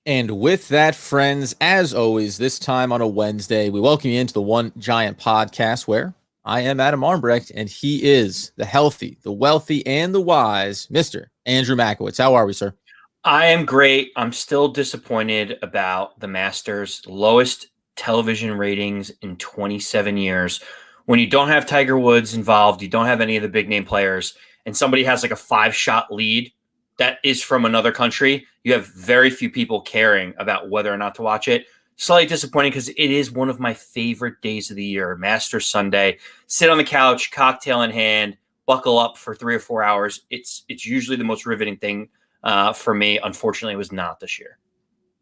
And with that, friends, as always, this time on a Wednesday, we welcome you into the One Giant Podcast where I am Adam Armbrecht and he is the healthy, the wealthy, and the wise Mr. Andrew Makowitz. How are we, sir? I am great. I'm still disappointed about the Masters' lowest television ratings in 27 years. When you don't have Tiger Woods involved, you don't have any of the big name players, and somebody has like a 5-shot lead that is from another country, you have very few people caring about whether or not to watch it. Slightly disappointing because it is one of my favorite days of the year, Masters Sunday. Sit on the couch, cocktail in hand, buckle up for 3 or 4 hours. It's usually the most riveting thing for me. Unfortunately, it was not this year.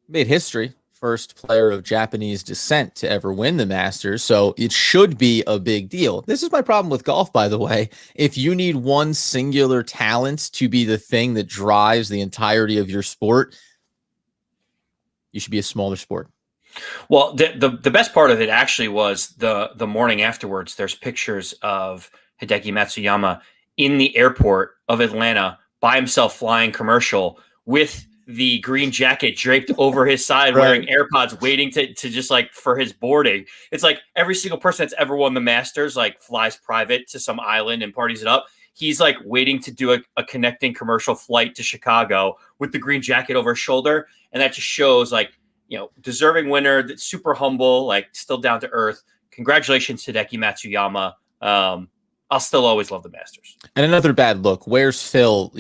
Made history. First player of Japanese descent to ever win the Masters, so it should be a big deal. This is my problem with golf, by the way. If you need one singular talent to be the thing that drives the entirety of your sport, you should be a smaller sport. Well, the best part of it actually was the morning afterwards. There's pictures of Hideki Matsuyama in the airport of Atlanta by himself flying commercial with the green jacket draped over his side, wearing AirPods, waiting to just like for his boarding. It's like every single person that's ever won the Masters like flies private to some island and parties it up. He's like waiting to do a connecting commercial flight to Chicago with the green jacket over his shoulder. And that just shows like, deserving winner, that's super humble, like still down to earth. Congratulations to Hideki Matsuyama. I'll still always love the Masters. And another bad look. Where's Phil,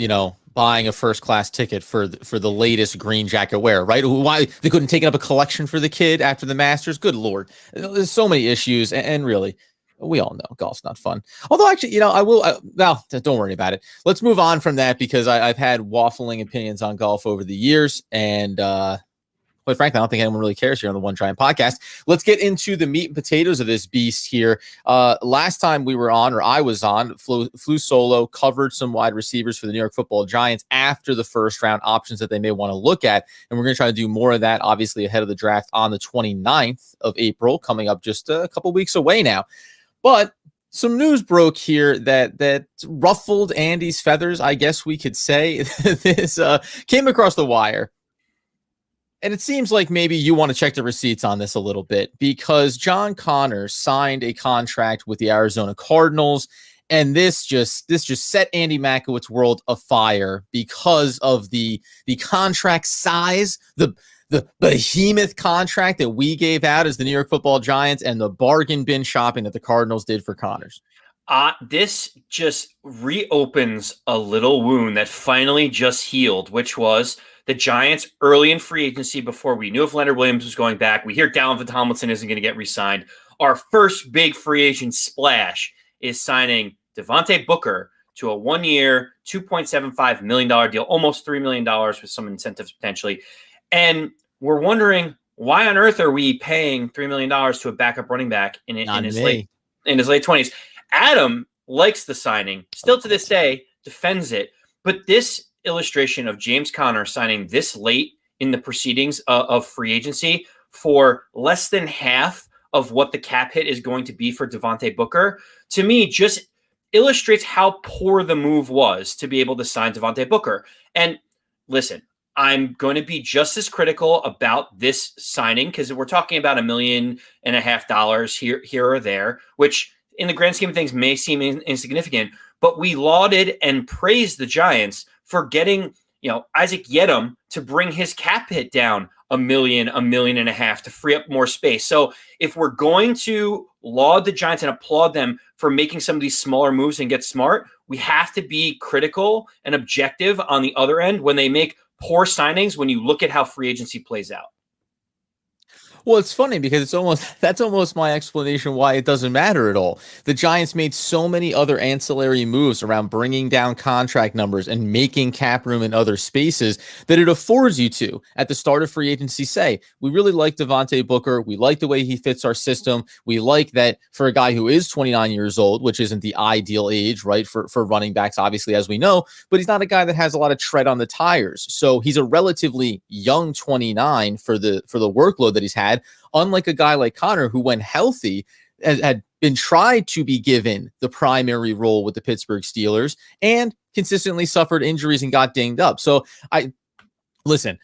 buying a first-class ticket for the latest green jacket wear, right? Why they couldn't take up a collection for the kid after the Masters? Good Lord. There's so many issues. And really, we all know golf's not fun. Although, actually, don't worry about it. Let's move on from that because I've had waffling opinions on golf over the years. And quite frankly, I don't think anyone really cares here on the One Giant Podcast. Let's get into the meat and potatoes of this beast here. Last time we were on, or I was on, flew solo, covered some wide receivers for the New York Football Giants after the first round, options that they may want to look at. And we're going to try to do more of that, obviously, ahead of the draft on the 29th of April, coming up just a couple weeks away now. But some news broke here that ruffled Andy's feathers, I guess we could say. This came across the wire. And it seems like maybe you want to check the receipts on this a little bit because John Connor signed a contract with the Arizona Cardinals, and this just set Andy Makowitz's world afire because of the contract size, the behemoth contract that we gave out as the New York Football Giants, and the bargain bin shopping that the Cardinals did for Connors. This just reopens a little wound that finally just healed, which was the Giants early in free agency before we knew if Leonard Williams was going back. We hear Dalvin Tomlinson isn't going to get re-signed. Our first big free agent splash is signing Devontae Booker to a 1-year, $2.75 million deal, almost $3 million with some incentives potentially. And we're wondering, why on earth are we paying $3 million to a backup running back in his late 20s? Adam likes the signing, still to this day defends it, but this illustration of James Conner signing this late in the proceedings of free agency for less than half of what the cap hit is going to be for Devontae Booker, to me, just illustrates how poor the move was to be able to sign Devontae Booker. And listen, I'm going to be just as critical about this signing because we're talking about $1.5 million here or there, which in the grand scheme of things may seem insignificant, but we lauded and praised the Giants for getting, Isaac Yedem to bring his cap hit down $1 million to free up more space. So if we're going to laud the Giants and applaud them for making some of these smaller moves and get smart, we have to be critical and objective on the other end when they make poor signings, when you look at how free agency plays out. Well, it's funny because that's almost my explanation why it doesn't matter at all. The Giants made so many other ancillary moves around bringing down contract numbers and making cap room in other spaces that it affords you to, at the start of free agency, say, we really like Devontae Booker. We like the way he fits our system. We like that for a guy who is 29 years old, which isn't the ideal age, right, for running backs, obviously, as we know, but he's not a guy that has a lot of tread on the tires. So he's a relatively young 29 for the workload that he's had. Unlike a guy like Connor, who when healthy had been tried to be given the primary role with the Pittsburgh Steelers and consistently suffered injuries and got dinged up. So listen,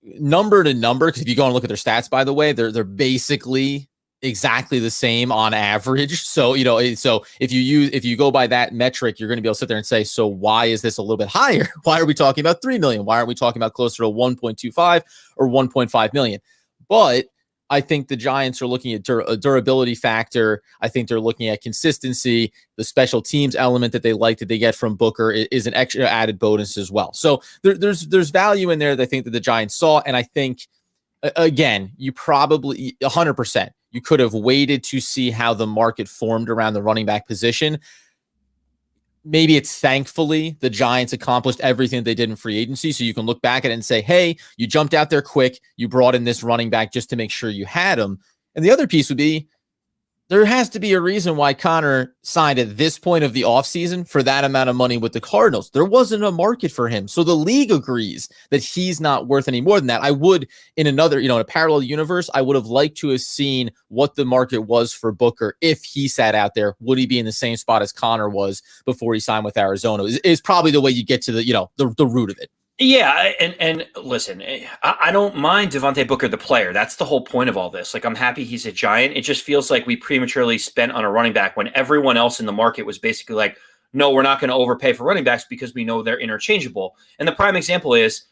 number to number, because if you go and look at their stats, by the way, they're basically exactly the same on average. So, so if you go by that metric, you're going to be able to sit there and say, so why is this a little bit higher? Why are we talking about 3 million? Why aren't we talking about closer to 1.25 or 1.5 million? But I think the Giants are looking at a durability factor. I think they're looking at consistency. The special teams element that they like that they get from Booker is an extra added bonus as well. So there's value in there that I think that the Giants saw. And I think, again, you probably 100%, you could have waited to see how the market formed around the running back position. Maybe it's thankfully the Giants accomplished everything they did in free agency. So you can look back at it and say, hey, you jumped out there quick. You brought in this running back just to make sure you had him. And the other piece would be, there has to be a reason why Connor signed at this point of the offseason for that amount of money with the Cardinals. There wasn't a market for him. So the league agrees that he's not worth any more than that. I would, in another, in a parallel universe, I would have liked to have seen what the market was for Booker if he sat out there. Would he be in the same spot as Connor was before he signed with Arizona? Is probably the way you get to the root of it. Yeah, and listen, I don't mind Devontae Booker, the player. That's the whole point of all this. Like, I'm happy he's a Giant. It just feels like we prematurely spent on a running back when everyone else in the market was basically like, no, we're not going to overpay for running backs because we know they're interchangeable. And the prime example is,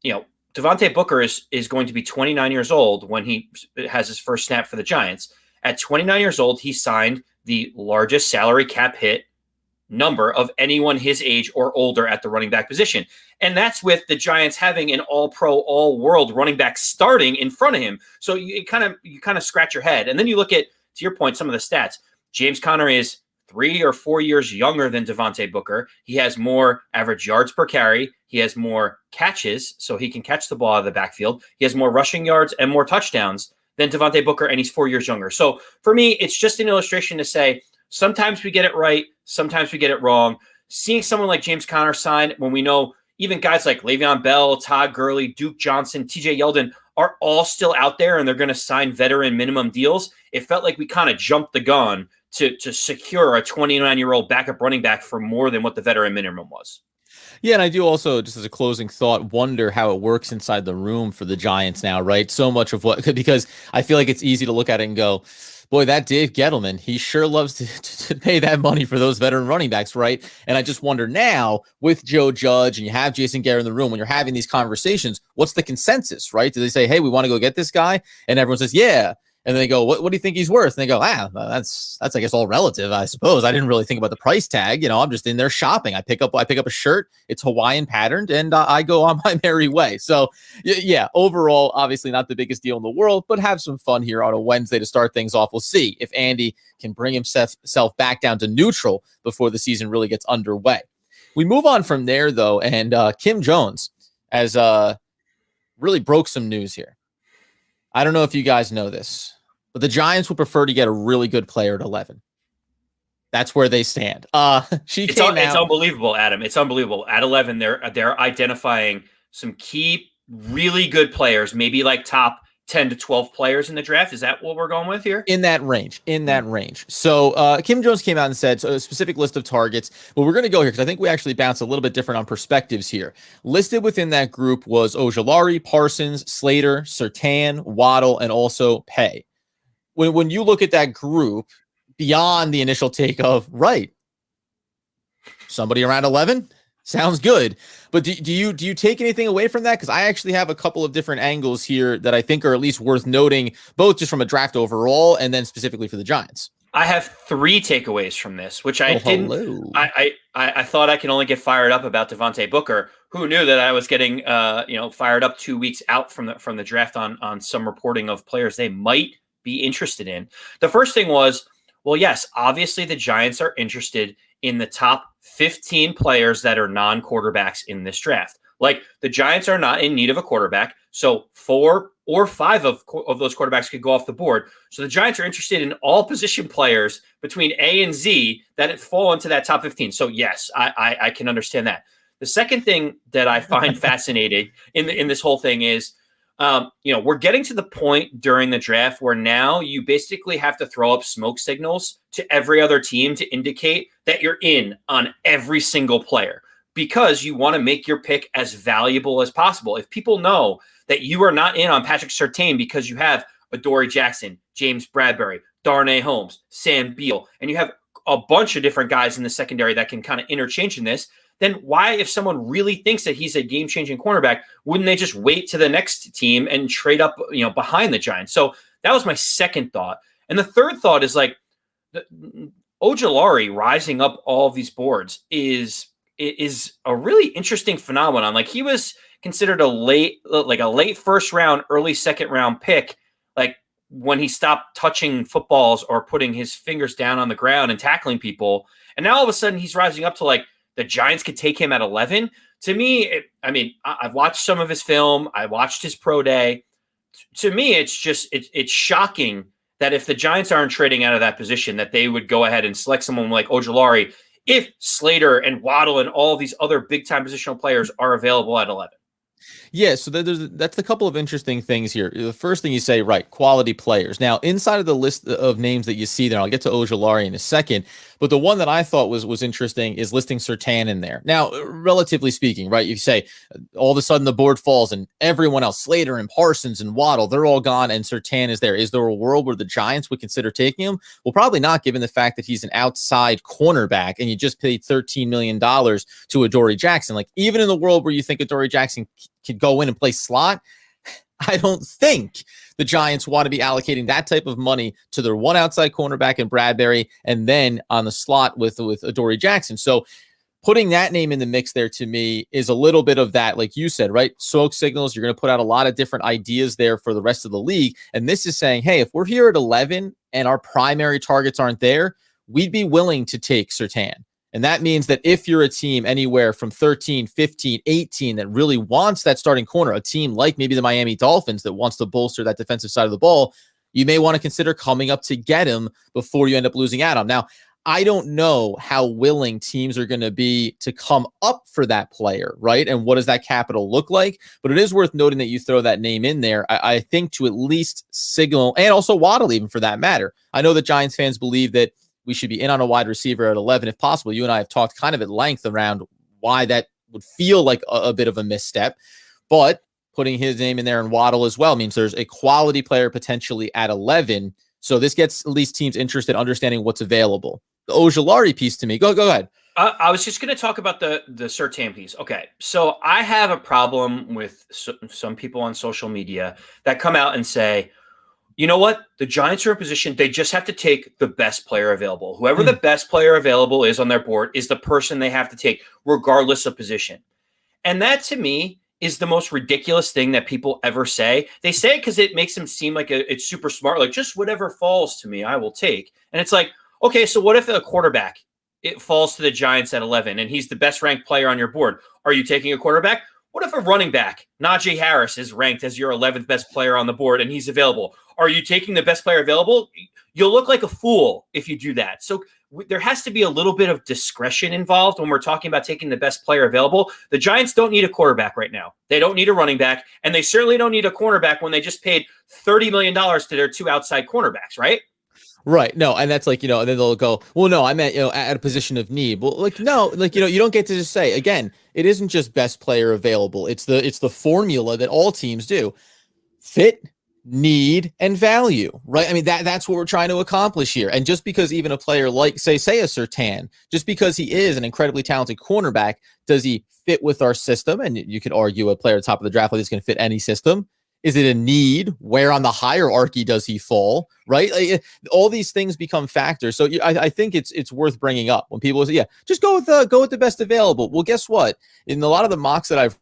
Devontae Booker is going to be 29 years old when he has his first snap for the Giants. At 29 years old, he signed the largest salary cap hit number of anyone his age or older at the running back position. And that's with the Giants having an all-pro, all-world running back starting in front of him. So you kind of scratch your head. And then you look at, to your point, some of the stats. James Conner is 3 or 4 years younger than Devontae Booker. He has more average yards per carry. He has more catches, so he can catch the ball out of the backfield. He has more rushing yards and more touchdowns than Devontae Booker, and he's 4 years younger. So for me, it's just an illustration to say, sometimes we get it right, sometimes we get it wrong. Seeing someone like James Conner sign when we know even guys like Le'Veon Bell, Todd Gurley, Duke Johnson, TJ Yeldon are all still out there and they're going to sign veteran minimum deals, it felt like we kind of jumped the gun to secure a 29-year-old backup running back for more than what the veteran minimum was. Yeah, and I do also, just as a closing thought, wonder how it works inside the room for the Giants now, right? So much of because I feel like it's easy to look at it and go, boy, that Dave Gettleman, he sure loves to pay that money for those veteran running backs, right? And I just wonder now, with Joe Judge and you have Jason Garrett in the room, when you're having these conversations, what's the consensus, right? Do they say, hey, we want to go get this guy? And everyone says, yeah. And they go, what do you think he's worth? And they go, that's I guess all relative, I suppose. I didn't really think about the price tag. I'm just in there shopping. I pick up a shirt. It's Hawaiian patterned, and I go on my merry way. So yeah, overall, obviously not the biggest deal in the world, but have some fun here on a Wednesday to start things off. We'll see if Andy can bring himself back down to neutral before the season really gets underway. We move on from there though, and Kim Jones has really broke some news here. I don't know if you guys know this, but the Giants would prefer to get a really good player at 11. That's where they stand. It's unbelievable, Adam. It's unbelievable. At 11, they're identifying some key, really good players, maybe like top 10 to 12 players in the draft. Is that what we're going with here? In that range. So Kim Jones came out and said a specific list of targets. But we're going to go here because I think we actually bounce a little bit different on perspectives here. Listed within that group was Ojulari, Parsons, Slater, Surtain, Waddle, and also Pay. When you look at that group, beyond the initial take of, right, somebody around 11? Sounds good. But do you take anything away from that? Because I actually have a couple of different angles here that I think are at least worth noting, both just from a draft overall and then specifically for the Giants. I have 3 takeaways from this, which I didn't. I thought I could only get fired up about Devontae Booker. Who knew that I was getting fired up 2 weeks out from the draft on some reporting of players they might be interested in. The first thing was, well, yes, obviously the Giants are interested in the top 15 players that are non-quarterbacks in this draft. Like, the Giants are not in need of a quarterback, so 4 or 5 of those quarterbacks could go off the board. So the Giants are interested in all position players between A and Z that fall into that top 15. So yes, I can understand that. The second thing that I find fascinating in this whole thing is, we're getting to the point during the draft where now you basically have to throw up smoke signals to every other team to indicate that you're in on every single player. because you want to make your pick as valuable as possible. If people know that you are not in on Patrick Surtain because you have Adoree Jackson, James Bradbury, Darnay Holmes, Sam Beal, and you have a bunch of different guys in the secondary that can kind of interchange in this, then why, if someone really thinks that he's a game-changing cornerback, wouldn't they just wait to the next team and trade up, behind the Giants? So that was my second thought. And the third thought is like Ojulari rising up all of these boards is a really interesting phenomenon. Like, he was considered a late first round, early second round pick, like when he stopped touching footballs or putting his fingers down on the ground and tackling people. And now all of a sudden he's rising up to like the Giants could take him at 11. To me, I've watched some of his film. I watched his pro day. To me, it's shocking that if the Giants aren't trading out of that position, that they would go ahead and select someone like Ojulari if Slater and Waddle and all these other big-time positional players are available at 11. Yeah, so that's a couple of interesting things here. The first thing you say, right, quality players. Now, inside of the list of names that you see there, I'll get to Ojulari in a second, but the one that I thought was interesting is listing Surtain in there. Now, relatively speaking, right, you say all of a sudden the board falls and everyone else, Slater and Parsons and Waddle, they're all gone and Surtain is there. Is there a world where the Giants would consider taking him? Well, probably not, given the fact that he's an outside cornerback and you just paid $13 million to Adoree Jackson. Like, even in the world where you think Adoree Jackson could go in and play slot, I don't think the Giants want to be allocating that type of money to their one outside cornerback in Bradbury and then on the slot with Adoree Jackson. So putting that name in the mix there, to me, is a little bit of that, like you said, right? Smoke signals. You're going to put out a lot of different ideas there for the rest of the league. And this is saying, hey, if we're here at 11 and our primary targets aren't there, we'd be willing to take Surtain. And that means that if you're a team anywhere from 13, 15, 18 that really wants that starting corner, a team like maybe the Miami Dolphins that wants to bolster that defensive side of the ball, you may want to consider coming up to get him before you end up losing out on him. Now, I don't know how willing teams are going to be to come up for that player, right? And what does that capital look like? But it is worth noting that you throw that name in there, I think, to at least signal, and also Waddle even for that matter. I know that Giants fans believe that we should be in on a wide receiver at 11 if possible. You and I have talked kind of at length around why that would feel like a bit of a misstep, but putting his name in there and Waddle as well means there's a quality player potentially at 11. So this gets at least teams interested in understanding what's available. The Ojulari piece to me. Go ahead. I was just going to talk about the Surtain piece. Okay, so I have a problem with some people on social media that come out and say, you know what? The Giants are in position. They just have to take the best player available. Whoever the best player available is on their board is the person they have to take, regardless of position. And that, to me, is the most ridiculous thing that people ever say. They say it because it makes them seem like it's super smart, like just whatever falls to me, I will take. And it's like, okay, so what if a quarterback, it falls to the Giants at 11 and he's the best ranked player on your board? Are you taking a quarterback? What if a running back, Najee Harris, is ranked as your 11th best player on the board and he's available? Are you taking the best player available? You'll look like a fool if you do that. So there has to be a little bit of discretion involved when we're talking about taking the best player available. The Giants don't need a quarterback right now. They don't need a running back, and they certainly don't need a cornerback when they just paid $30 million to their two outside cornerbacks, right? Right. No, and that's like, and then they'll go, well, no, I meant, at a position of need. Well, like, no, like, you don't get to just say, again, it isn't just best player available. It's the formula that all teams do. Fit, need, and value, right? I mean, that's what we're trying to accomplish here. And just because even a player like, say a Surtain, just because he is an incredibly talented cornerback, does he fit with our system? And you could argue a player at the top of the draft like this can fit any system. Is it a need? Where on the hierarchy does he fall? Right? Like, all these things become factors. So I think it's worth bringing up when people say, yeah, just go with the best available. Well, guess what? In a lot of the mocks that I've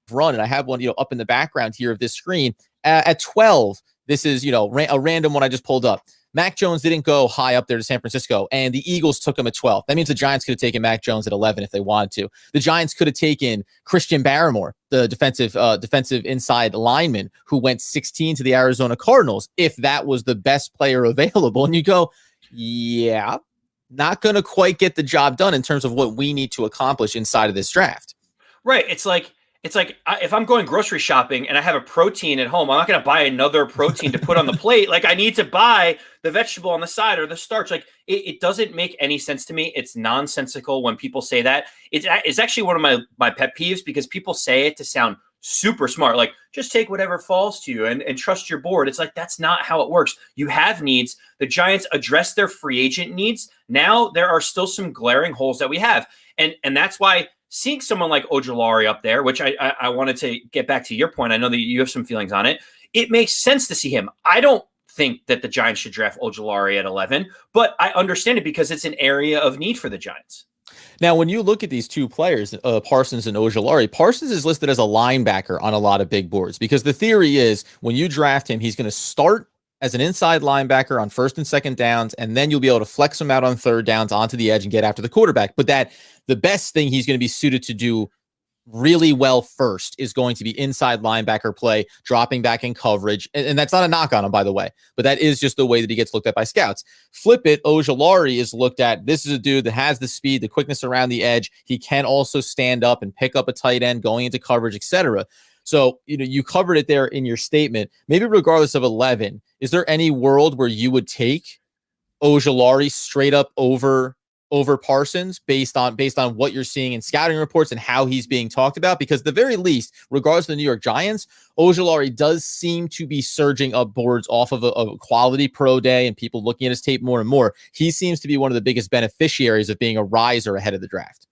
run, and I have one, up in the background here of this screen, at 12, this is, a random one I just pulled up. Mac Jones didn't go high up there to San Francisco, and the Eagles took him at 12. That means the Giants could have taken Mac Jones at 11 if they wanted to. The Giants could have taken Christian Barmore, the defensive inside lineman, who went 16 to the Arizona Cardinals, if that was the best player available. And you go, yeah, not going to quite get the job done in terms of what we need to accomplish inside of this draft. Right. It's like, it's like if I'm going grocery shopping and I have a protein at home, I'm not going to buy another protein to put on the plate. Like I need to buy the vegetable on the side or the starch. Like it doesn't make any sense to me. It's nonsensical when people say that. It's actually one of my pet peeves because people say it to sound super smart. Like just take whatever falls to you and trust your board. It's like that's not how it works. You have needs. The Giants address their free agent needs. Now there are still some glaring holes that we have. And that's why seeing someone like Ojulari up there, which I wanted to get back to your point. I know that you have some feelings on it. It makes sense to see him. I don't think that the Giants should draft Ojulari at 11, but I understand it because it's an area of need for the Giants. Now, when you look at these two players, Parsons and Ojulari, Parsons is listed as a linebacker on a lot of big boards because the theory is when you draft him, he's going to start as an inside linebacker on first and second downs, and then you'll be able to flex him out on third downs onto the edge and get after the quarterback. But that the best thing he's going to be suited to do really well first is going to be inside linebacker play, dropping back in coverage. And that's not a knock on him, by the way, but that is just the way that he gets looked at by scouts. Flip it, Ojulari is looked at. This is a dude that has the speed, the quickness around the edge. He can also stand up and pick up a tight end going into coverage, etc. So, you covered it there in your statement. Maybe regardless of 11, is there any world where you would take Ojulari straight up over Parsons based on what you're seeing in scouting reports and how he's being talked about? Because at the very least, regardless of the New York Giants, Ojulari does seem to be surging up boards off of a quality pro day and people looking at his tape more and more. He seems to be one of the biggest beneficiaries of being a riser ahead of the draft.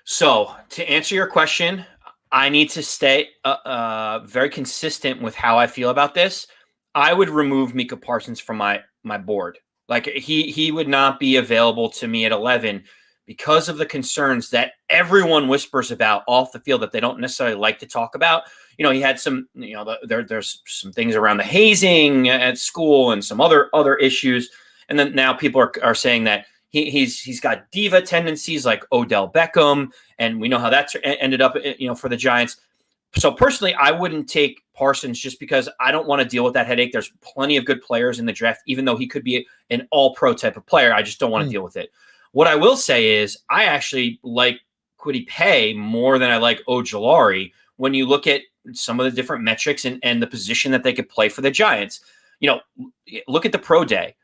So to answer your question, I need to stay very consistent with how I feel about this. I would remove Micah Parsons from my board. Like he would not be available to me at 11 because of the concerns that everyone whispers about off the field that they don't necessarily like to talk about. He had some, there's some things around the hazing at school and some other issues. And then now people are saying that he's got diva tendencies like Odell Beckham. And we know how that's ended up, for the Giants. So personally, I wouldn't take Parsons just because I don't want to deal with that headache. There's plenty of good players in the draft, even though he could be an all-pro type of player. I just don't want to deal with it. What I will say is I actually like Kwity Paye more than I like Ojulari when you look at some of the different metrics and the position that they could play for the Giants. Look at the pro day.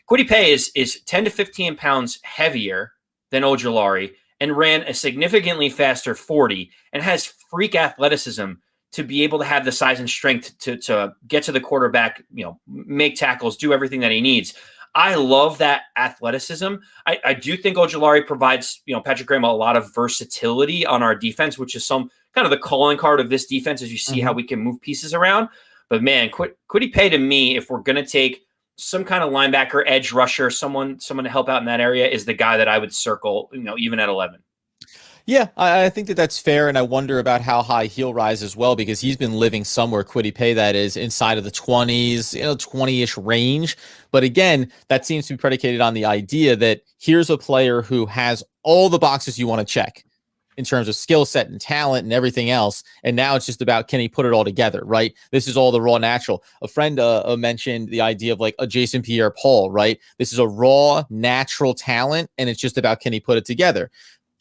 Kwity Paye is 10 to 15 pounds heavier than Ojulari and ran a significantly faster 40 and has freak athleticism to be able to have the size and strength to get to the quarterback, make tackles, do everything that he needs. I love that athleticism. I do think Ojulari provides, Patrick Graham a lot of versatility on our defense, which is some kind of the calling card of this defense as you see how we can move pieces around. But man, Kwity Paye to me, if we're going to take some kind of linebacker, edge rusher, someone to help out in that area is the guy that I would circle, even at 11. Yeah, I think that's fair, and I wonder about how high he'll rise as well because he's been living somewhere, Kwity Paye, that is inside of the 20s, 20-ish range. But again, that seems to be predicated on the idea that here's a player who has all the boxes you want to check in terms of skill set and talent and everything else. And now it's just about, can he put it all together, right? This is all the raw natural. A friend mentioned the idea of like a Jason Pierre-Paul, right? This is a raw natural talent, and it's just about, can he put it together?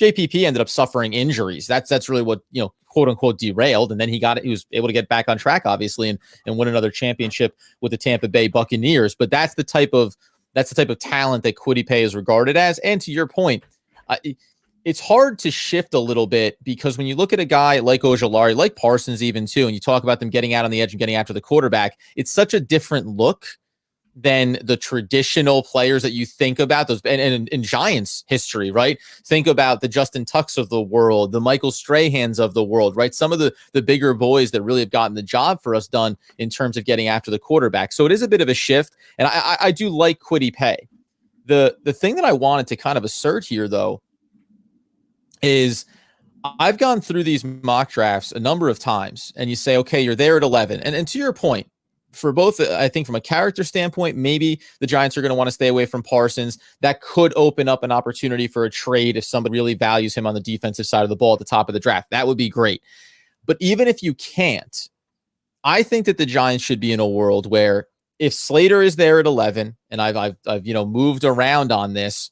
JPP ended up suffering injuries. That's really what, quote unquote derailed. And then he was able to get back on track, obviously, and win another championship with the Tampa Bay Buccaneers. But that's the type of talent that Kwity Paye is regarded as. And to your point, it's hard to shift a little bit because when you look at a guy like Ojulari, like Parsons even too, and you talk about them getting out on the edge and getting after the quarterback, it's such a different look than the traditional players that you think about. Those and in Giants history, right? Think about the Justin Tucks of the world, the Michael Strahans of the world, right? Some of the bigger boys that really have gotten the job for us done in terms of getting after the quarterback. So it is a bit of a shift, and I do like Kwity Paye. The thing that I wanted to kind of assert here, though, is I've gone through these mock drafts a number of times, and you say, okay, you're there at 11. And to your point, for both, I think from a character standpoint, maybe the Giants are going to want to stay away from Parsons. That could open up an opportunity for a trade if somebody really values him on the defensive side of the ball at the top of the draft. That would be great. But even if you can't, I think that the Giants should be in a world where if Slater is there at 11, and I've moved around on this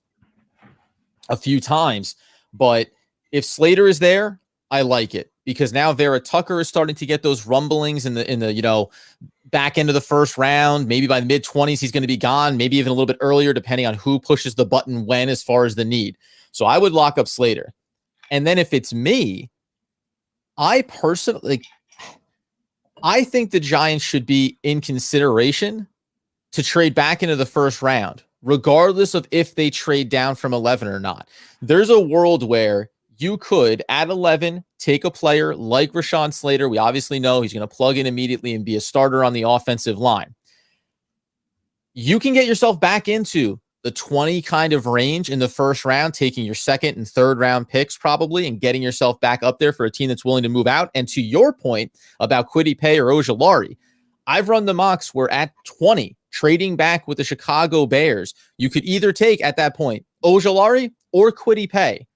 a few times, but if Slater is there, I like it because now Vera Tucker is starting to get those rumblings in the back end of the first round. Maybe by the mid-20s, he's going to be gone, maybe even a little bit earlier, depending on who pushes the button when as far as the need. So I would lock up Slater. And then if it's me, I personally, I think the Giants should be in consideration to trade back into the first round, regardless of if they trade down from 11 or not. There's a world where you could, at 11, take a player like Rashawn Slater. We obviously know he's going to plug in immediately and be a starter on the offensive line. You can get yourself back into the 20 kind of range in the first round, taking your second and third round picks probably and getting yourself back up there for a team that's willing to move out. And to your point about Kwity Paye or Ojulari, I've run the mocks where at 20, trading back with the Chicago Bears, you could either take at that point Ojulari or Kwity Paye.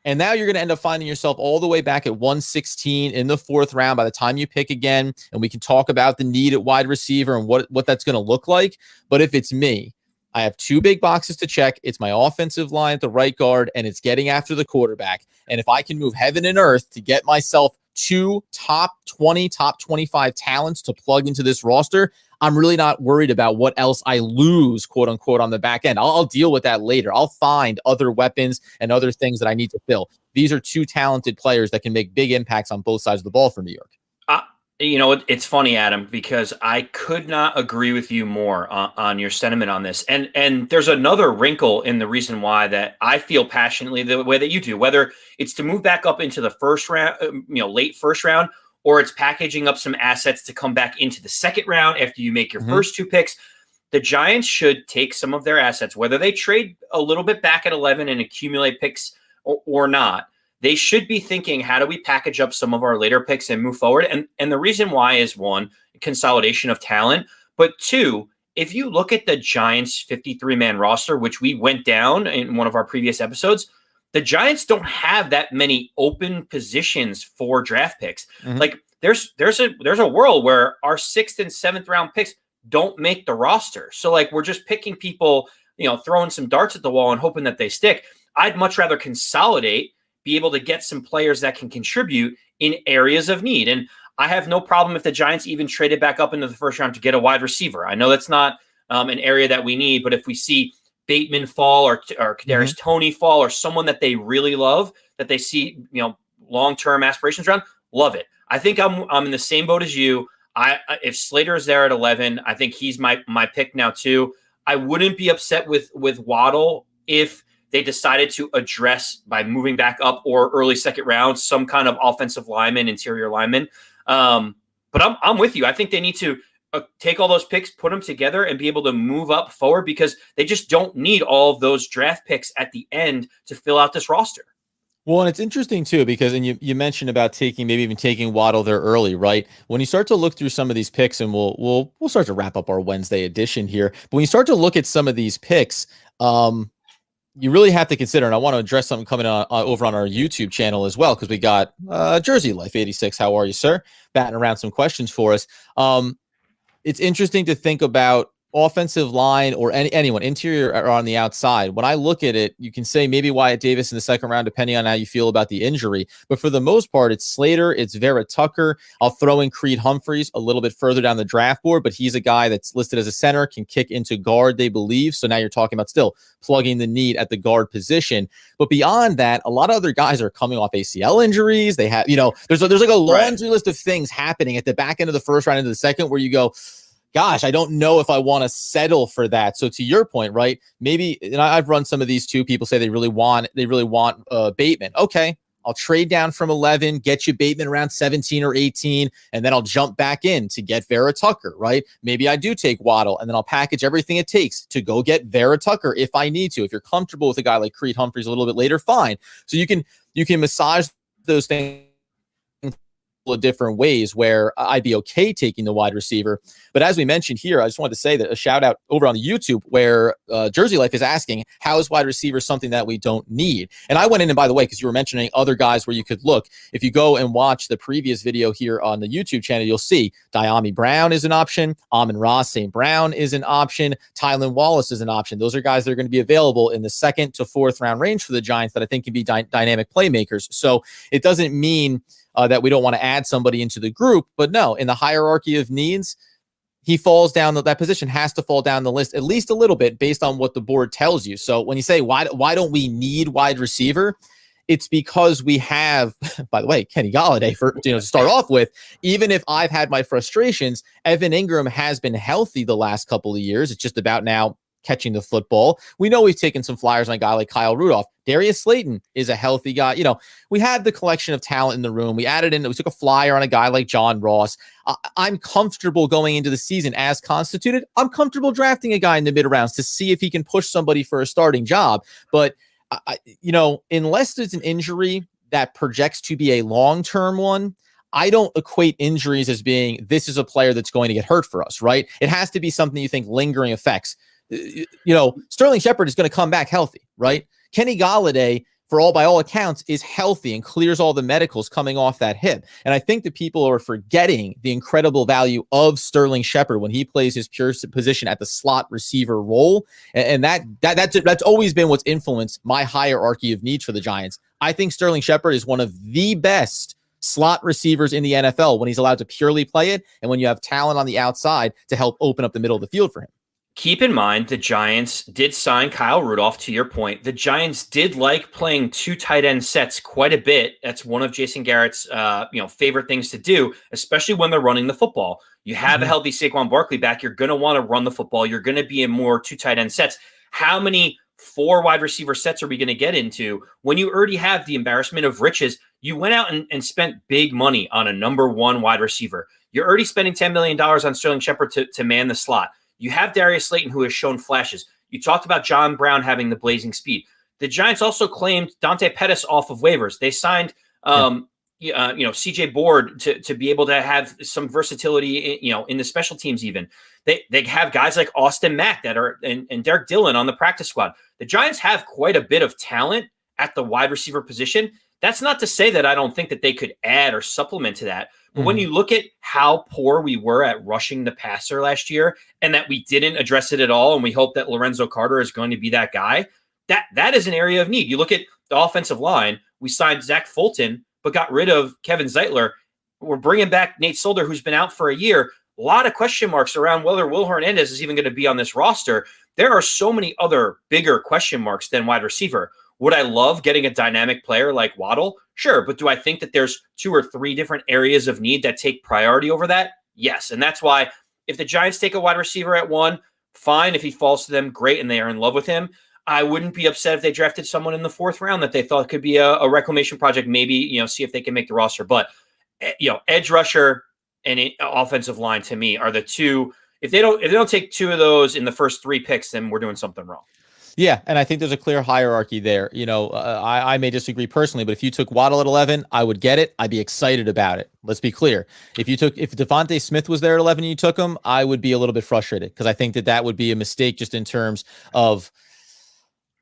And now you're going to end up finding yourself all the way back at 116 in the fourth round by the time you pick again. And we can talk about the need at wide receiver and what that's going to look like. But if it's me, I have two big boxes to check. It's my offensive line at the right guard, and it's getting after the quarterback. And if I can move heaven and earth to get myself two top 20, top 25 talents to plug into this roster, I'm really not worried about what else I lose, quote unquote, on the back end. I'll deal with that later. I'll find other weapons and other things that I need to fill. These are two talented players that can make big impacts on both sides of the ball for New York. It's funny, Adam, because I could not agree with you more on your sentiment on this. And there's another wrinkle in the reason why that I feel passionately the way that you do, whether it's to move back up into the first round, late first round, or it's packaging up some assets to come back into the second round after you make your first two picks. The Giants should take some of their assets, whether they trade a little bit back at 11 and accumulate picks or not. They should be thinking, how do we package up some of our later picks and move forward? And the reason why is, one, consolidation of talent, but two, if you look at the Giants 53-man roster, which we went down in one of our previous episodes, the Giants don't have that many open positions for draft picks. Like there's a world where our sixth and seventh round picks don't make the roster. So like we're just picking people, throwing some darts at the wall and hoping that they stick. I'd much rather consolidate, be able to get some players that can contribute in areas of need. And I have no problem if the Giants even traded back up into the first round to get a wide receiver. I know that's not an area that we need, but if we see Bateman fall or Kadarius Toney fall or someone that they really love, that they see, long-term aspirations around, love it. I think I'm in the same boat as you. If Slater is there at 11, I think he's my pick now too. I wouldn't be upset with Waddle if they decided to address by moving back up or early second round some kind of offensive lineman, interior lineman. But I'm with you. I think they need to take all those picks, put them together, and be able to move up forward because they just don't need all of those draft picks at the end to fill out this roster. Well, and it's interesting too, because you mentioned about maybe even taking Waddle there early, right? When you start to look through some of these picks, and we'll start to wrap up our Wednesday edition here, but when you start to look at some of these picks, you really have to consider, and I want to address something coming on over on our YouTube channel as well, because we got Jersey Life 86. How are you, sir? Batting around some questions for us. It's interesting to think about offensive line or anyone, interior or on the outside. When I look at it, you can say maybe Wyatt Davis in the second round, depending on how you feel about the injury. But for the most part, it's Slater, it's Vera Tucker. I'll throw in Creed Humphreys a little bit further down the draft board, but he's a guy that's listed as a center, can kick into guard, they believe. So now you're talking about still plugging the need at the guard position. But beyond that, a lot of other guys are coming off ACL injuries. They have, there's like a laundry list of things happening at the back end of the first round into the second where you go, gosh, I don't know if I want to settle for that. So to your point, right? Maybe, and I've run some of these too. People say they really want Bateman. Okay, I'll trade down from 11, get you Bateman around 17 or 18, and then I'll jump back in to get Vera Tucker, right? Maybe I do take Waddle, and then I'll package everything it takes to go get Vera Tucker if I need to. If you're comfortable with a guy like Creed Humphreys a little bit later, fine. So you can massage those things of different ways where I'd be okay taking the wide receiver. But as we mentioned here, I just wanted to say that a shout out over on the YouTube where Jersey Life is asking, how is wide receiver something that we don't need? And I went in, and by the way, because you were mentioning other guys where you could look, if you go and watch the previous video here on the YouTube channel, you'll see Diami Brown is an option. Amon-Ra St. Brown is an option. Tylan Wallace is an option. Those are guys that are going to be available in the 2nd to 4th round range for the Giants that I think can be dynamic playmakers. So it doesn't mean that we don't want to add somebody into the group, but no, in the hierarchy of needs, he falls down, that position has to fall down the list at least a little bit based on what the board tells you. So when you say, why don't we need wide receiver? It's because we have, by the way, Kenny Golladay to start off with. Even if I've had my frustrations, Evan Ingram has been healthy the last couple of years. It's just about now catching the football. We know we've taken some flyers on a guy like Kyle Rudolph. Darius Slayton is a healthy guy. We had the collection of talent in the room. We took a flyer on a guy like John Ross. I'm comfortable going into the season as constituted. I'm comfortable drafting a guy in the mid rounds to see if he can push somebody for a starting job. But unless there's an injury that projects to be a long-term one, I don't equate injuries as being, this is a player that's going to get hurt for us, right? It has to be something you think lingering effects. Sterling Shepard is going to come back healthy, right? Kenny Golladay, by all accounts, is healthy and clears all the medicals coming off that hip. And I think that people are forgetting the incredible value of Sterling Shepard when he plays his pure position at the slot receiver role. And that's always been what's influenced my hierarchy of needs for the Giants. I think Sterling Shepard is one of the best slot receivers in the NFL when he's allowed to purely play it, and when you have talent on the outside to help open up the middle of the field for him. Keep in mind, the Giants did sign Kyle Rudolph, to your point. The Giants did like playing 2 tight end sets quite a bit. That's one of Jason Garrett's favorite things to do, especially when they're running the football. You have a healthy Saquon Barkley back. You're going to want to run the football. You're going to be in more 2 tight end sets. How many 4 wide receiver sets are we going to get into when you already have the embarrassment of riches? You went out and spent big money on a number 1 wide receiver. You're already spending $10 million on Sterling Shepard to man the slot. You have Darius Slayton, who has shown flashes. You talked about John Brown having the blazing speed. The Giants also claimed Dante Pettis off of waivers. They signed, CJ Board to be able to have some versatility, in the special teams. Even they have guys like Austin Mack and Derek Dillon on the practice squad. The Giants have quite a bit of talent at the wide receiver position. That's not to say that I don't think that they could add or supplement to that. But when you look at how poor we were at rushing the passer last year, and that we didn't address it at all, and we hope that Lorenzo Carter is going to be that guy, that is an area of need. You look at the offensive line. We signed Zach Fulton, but got rid of Kevin Zeitler. We're bringing back Nate Solder, who's been out for a year. A lot of question marks around whether Will Hernandez is even going to be on this roster. There are so many other bigger question marks than wide receiver. Would I love getting a dynamic player like Waddle? Sure, but do I think that there's 2 or 3 different areas of need that take priority over that? Yes, and that's why if the Giants take a wide receiver at 1, fine. If he falls to them, great, and they are in love with him. I wouldn't be upset if they drafted someone in the 4th round that they thought could be a reclamation project, maybe, see if they can make the roster. But, edge rusher and offensive line, to me, are the 2. If they don't take 2 of those in the first 3 picks, then we're doing something wrong. Yeah, and I think there's a clear hierarchy there. I may disagree personally, but if you took Waddle at 11, I would get it. I'd be excited about it. Let's be clear. If Devontae Smith was there at 11 and you took him, I would be a little bit frustrated because I think that would be a mistake just in terms of,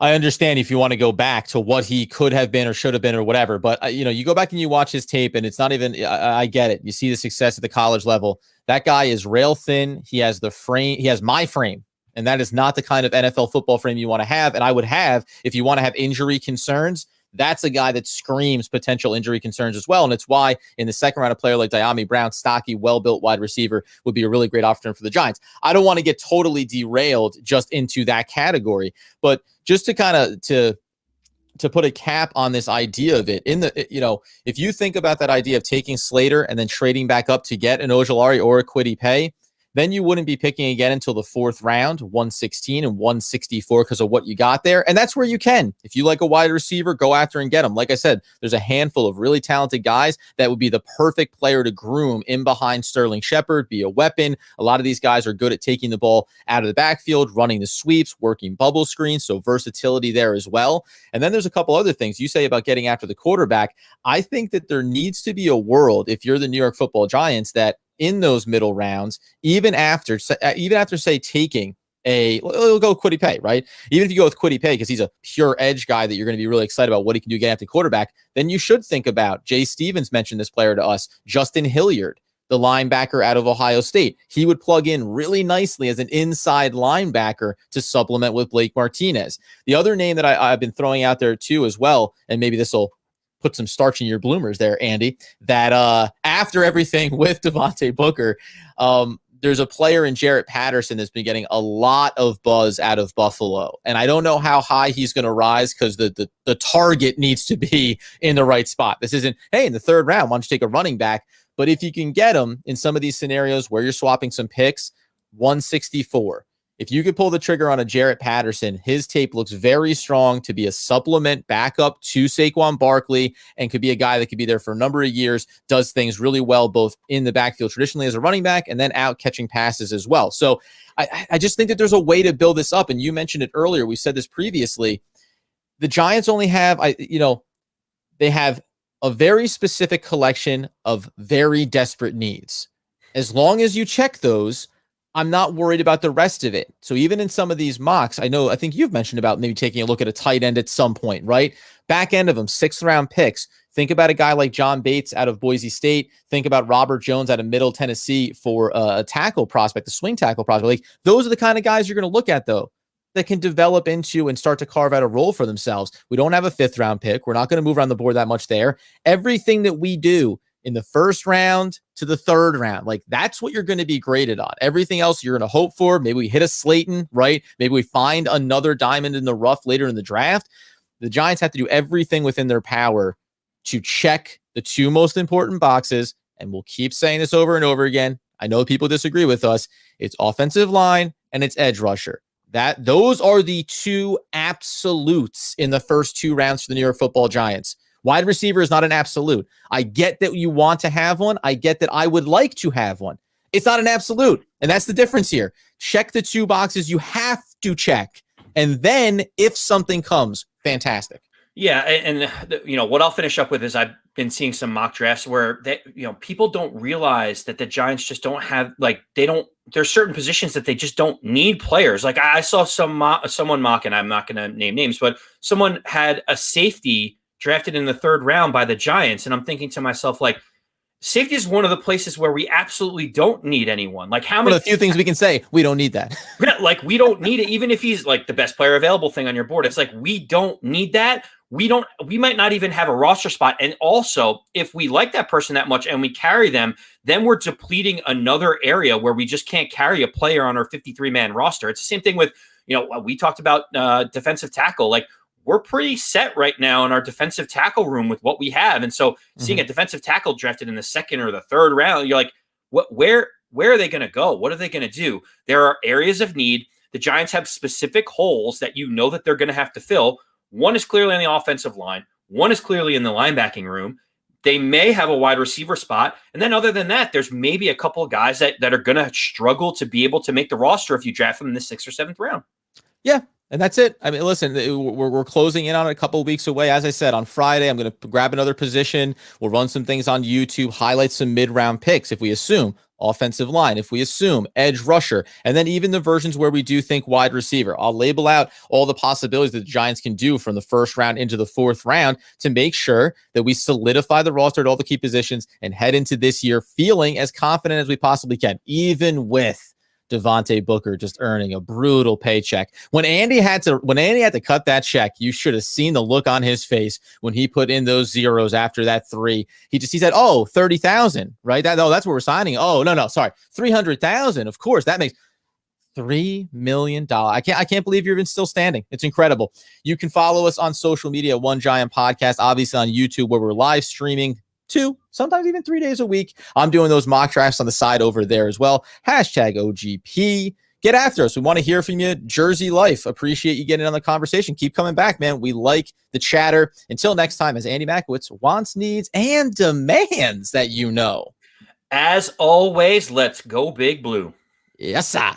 I understand if you want to go back to what he could have been or should have been or whatever, but you go back and you watch his tape and it's not even, I get it. You see the success at the college level. That guy is rail thin. He has the frame. He has my frame. And that is not the kind of NFL football frame you want to have. And I would have, if you want to have injury concerns, that's a guy that screams potential injury concerns as well. And it's why in the 2nd round, a player like Diami Brown, stocky, well-built wide receiver would be a really great option for the Giants. I don't want to get totally derailed just into that category, but just to kind of, to put a cap on this idea of it if you think about that idea of taking Slater and then trading back up to get an Ojulari or a Kwity Paye, then you wouldn't be picking again until the fourth round, 116 and 164 because of what you got there. And that's where you can. If you like a wide receiver, go after and get them. Like I said, there's a handful of really talented guys that would be the perfect player to groom in behind Sterling Shepard, be a weapon. A lot of these guys are good at taking the ball out of the backfield, running the sweeps, working bubble screens, so versatility there as well. And then there's a couple other things you say about getting after the quarterback. I think that there needs to be a world, if you're the New York Football Giants, that in those middle rounds, even after say taking we'll go Kwity Paye, right? Even if you go with Kwity Paye because he's a pure edge guy that you're going to be really excited about what he can do getting after quarterback, then you should think about, Jay Stevens mentioned this player to us, Justin Hilliard, the linebacker out of Ohio State. He would plug in really nicely as an inside linebacker to supplement with Blake Martinez. The other name that I've been throwing out there too as well, and maybe this will put some starch in your bloomers there, Andy, that after everything with Devontae Booker, there's a player in Jarrett Patterson that's been getting a lot of buzz out of Buffalo. And I don't know how high he's going to rise because the target needs to be in the right spot. This isn't, hey, in the third round, why don't you take a running back? But if you can get him in some of these scenarios where you're swapping some picks, 164. If you could pull the trigger on a Jarrett Patterson, his tape looks very strong to be a supplement backup to Saquon Barkley and could be a guy that could be there for a number of years, does things really well, both in the backfield traditionally as a running back and then out catching passes as well. So I just think that there's a way to build this up. And you mentioned it earlier. We said this previously. The Giants only have, they have a very specific collection of very desperate needs. As long as you check those, I'm not worried about the rest of it. So even in some of these mocks, I think you've mentioned about maybe taking a look at a tight end at some point, right? Back end of them, 6th round picks. Think about a guy like John Bates out of Boise State. Think about Robert Jones out of Middle Tennessee for a tackle prospect, a swing tackle prospect. Like, those are the kind of guys you're going to look at, though, that can develop into and start to carve out a role for themselves. We don't have a 5th round pick. We're not going to move around the board that much there. Everything that we do in the 1st round to the 3rd round, like, that's what you're going to be graded on. Everything else you're going to hope for. Maybe we hit a Slayton, right? Maybe we find another diamond in the rough later in the draft. The Giants have to do everything within their power to check the 2 most important boxes. And we'll keep saying this over and over again. I know people disagree with us. It's offensive line and it's edge rusher. Those are the 2 absolutes in the first 2 rounds for the New York Football Giants. Wide receiver is not an absolute. I get that you want to have one. I get that I would like to have one. It's not an absolute. And that's the difference here. Check the 2 boxes you have to check. And then if something comes, fantastic. Yeah, and what I'll finish up with is I've been seeing some mock drafts where people don't realize that the Giants just don't have, there's certain positions that they just don't need players. Like, I saw someone mock, and I'm not going to name names, but someone had a safety drafted in the 3rd round by the Giants, and I'm thinking to myself, like, safety is one of the places where we absolutely don't need anyone. Like, how many? One of the few things we can say, we don't need that. Like, we don't need it, even if he's like the best player available thing on your board. It's like, we don't need that. We might not even have a roster spot. And also, if we like that person that much and we carry them, then we're depleting another area where we just can't carry a player on our 53-man roster. It's the same thing with, we talked about defensive tackle. Like, we're pretty set right now in our defensive tackle room with what we have. And so seeing a defensive tackle drafted in the 2nd or the 3rd round, you're like, where are they going to go? What are they going to do? There are areas of need. The Giants have specific holes that that they're going to have to fill. One is clearly on the offensive line. One is clearly in the linebacking room. They may have a wide receiver spot. And then other than that, there's maybe a couple of guys that are going to struggle to be able to make the roster if you draft them in the 6th or 7th round. Yeah. And that's it. I mean, listen, we're closing in on it a couple of weeks away. As I said, on Friday, I'm going to grab another position. We'll run some things on YouTube, highlight some mid-round picks if we assume offensive line, if we assume edge rusher, and then even the versions where we do think wide receiver. I'll label out all the possibilities that the Giants can do from the 1st round into the 4th round to make sure that we solidify the roster at all the key positions and head into this year feeling as confident as we possibly can, even with Devontae Booker just earning a brutal paycheck. When Andy had to cut that check, you should have seen the look on his face when he put in those zeros after that 3. He said, "Oh, 30,000, right? That's what we're signing. Oh, no, sorry, 300,000. Of course, that makes $3 million. I can't believe you're even still standing. It's incredible." You can follow us on social media, One Giant Podcast, obviously on YouTube, where we're live streaming 2, sometimes even 3 days a week. I'm doing those mock drafts on the side over there as well. Hashtag OGP. Get after us. We want to hear from you. Jersey Life. Appreciate you getting on the conversation. Keep coming back, man. We like the chatter. Until next time, as Andy Makowitz wants, needs, and demands that you know. As always, let's go Big Blue. Yes, sir.